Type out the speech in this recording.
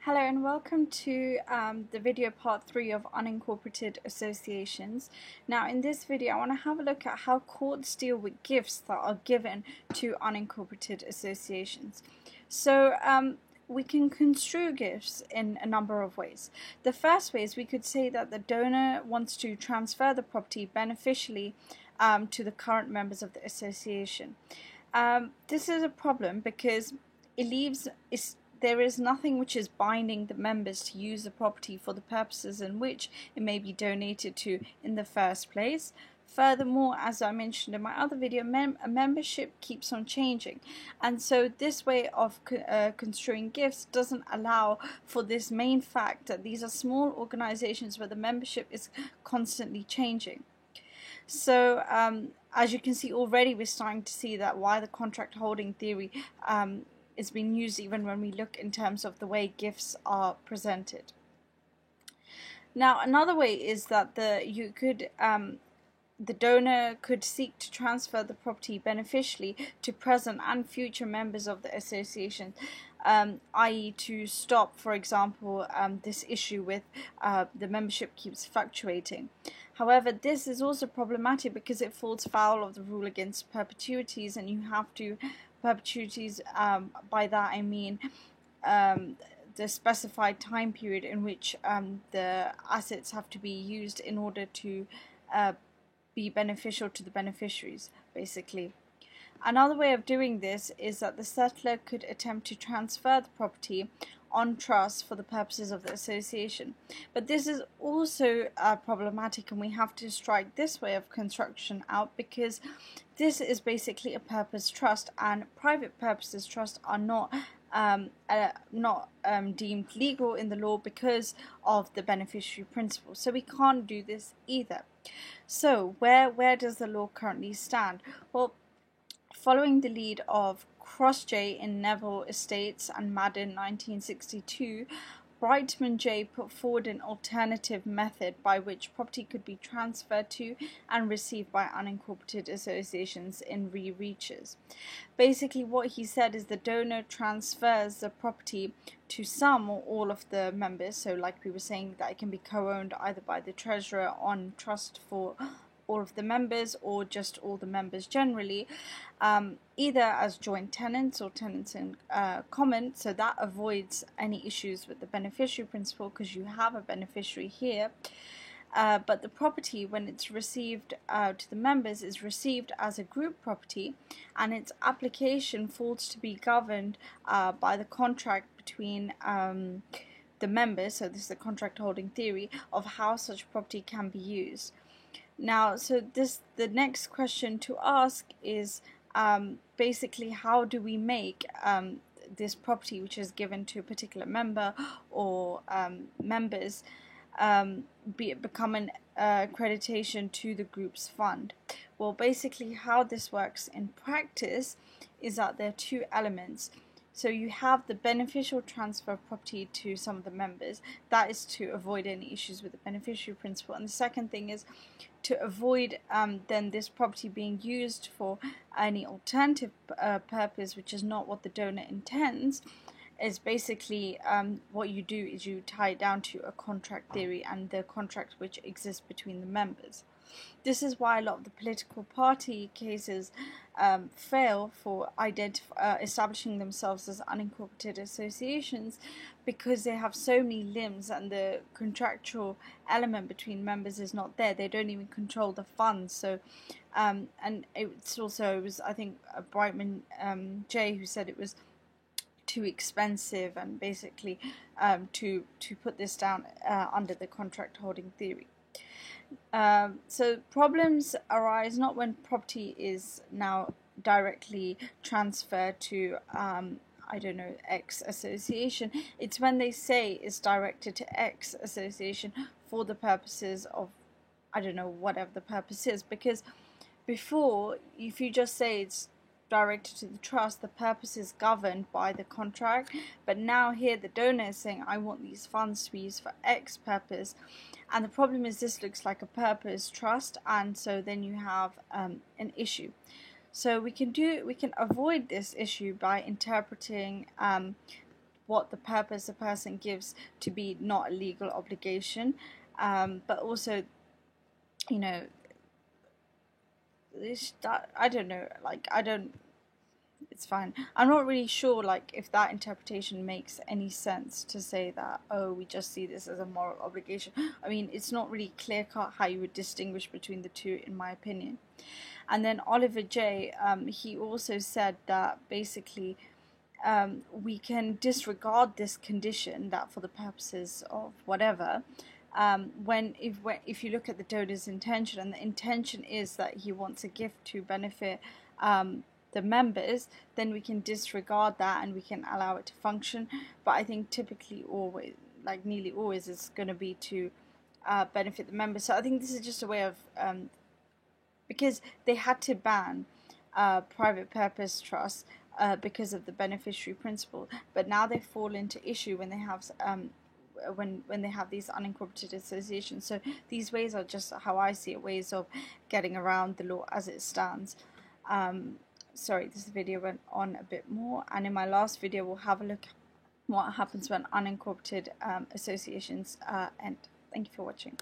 Hello and welcome to the video part 3 of unincorporated associations. Now in this video I want to have a look at how courts deal with gifts that are given to unincorporated associations. So we can construe gifts in a number of ways. The first way is we could say that the donor wants to transfer the property beneficially to the current members of the association. This is a problem because there is nothing which is binding the members to use the property for the purposes in which it may be donated to in the first place. Furthermore, as I mentioned in my other video, membership keeps on changing, and so this way of construing gifts doesn't allow for this main fact that these are small organizations where the membership is constantly changing. So as you can see already, we're starting to see that why the contract holding theory is being used even when we look in terms of the way gifts are presented. Now another way is that the donor could seek to transfer the property beneficially to present and future members of the association, i.e. to stop, for example, this issue with the membership keeps fluctuating. However, this is also problematic because it falls foul of the rule against perpetuities, and you have to perpetuities, by that I mean the specified time period in which the assets have to be used in order to be beneficial to the beneficiaries, basically. Another way of doing this is that the settlor could attempt to transfer the property on trust for the purposes of the association. But this is also problematic, and we have to strike this way of construction out because this is basically a purpose trust, and private purposes trust are not deemed legal in the law because of the beneficiary principle. So we can't do this either. So where does the law currently stand? Well, following the lead of Crossjay in Neville Estates and Madden 1962, Brightman J put forward an alternative method by which property could be transferred to and received by unincorporated associations in re-reaches. Basically what he said is the donor transfers the property to some or all of the members, so like we were saying that it can be co-owned either by the treasurer on trust for all of the members or just all the members generally, either as joint tenants or tenants in common, so that avoids any issues with the beneficiary principle because you have a beneficiary here. But the property, when it's received to the members, is received as a group property, and its application falls to be governed by the contract between the members, so this is the contract holding theory of how such property can be used. Now, so the next question to ask is basically how do we make this property which is given to a particular member or members become an accreditation to the group's fund? Well, basically how this works in practice is that there are two elements. So you have the beneficial transfer of property to some of the members. That is to avoid any issues with the beneficiary principle. And the second thing is to avoid then this property being used for any alternative purpose, which is not what the donor intends. Is basically what you do is you tie it down to a contract theory and the contract which exists between the members. This is why a lot of the political party cases fail for establishing themselves as unincorporated associations because they have so many limbs and the contractual element between members is not there. They don't even control the funds. So, and it was I think Brightman J who said it was too expensive and basically to put this down under the contract holding theory. So problems arise not when property is now directly transferred to X association. It's when they say it's directed to X association for the purposes of whatever the purpose is, because before, if you just say it's directed to the trust, the purpose is governed by the contract, but now here the donor is saying I want these funds to be used for X purpose, and the problem is this looks like a purpose trust, and so then you have an issue. So we can avoid this issue by interpreting what the purpose a person gives to be not a legal obligation, but also, you know, I don't know, like, it's fine. I'm not really sure, like, if that interpretation makes any sense, to say that, oh, we just see this as a moral obligation. I mean, it's not really clear cut how you would distinguish between the two, in my opinion. And then Oliver J, he also said that basically we can disregard this condition, that for the purposes of whatever, if you look at the donor's intention, and the intention is that he wants a gift to benefit the members, then we can disregard that and we can allow it to function. But I think typically, always, like nearly always, it's going to be to benefit the members. So I think this is just a way of because they had to ban private purpose trusts because of the beneficiary principle, but now they fall into issue when they have when they have these unincorporated associations. So these ways are, just how I see it, ways of getting around the law as it stands. Sorry, this video went on a bit more, and in my last video we'll have a look at what happens when unincorporated associations end. Thank you for watching.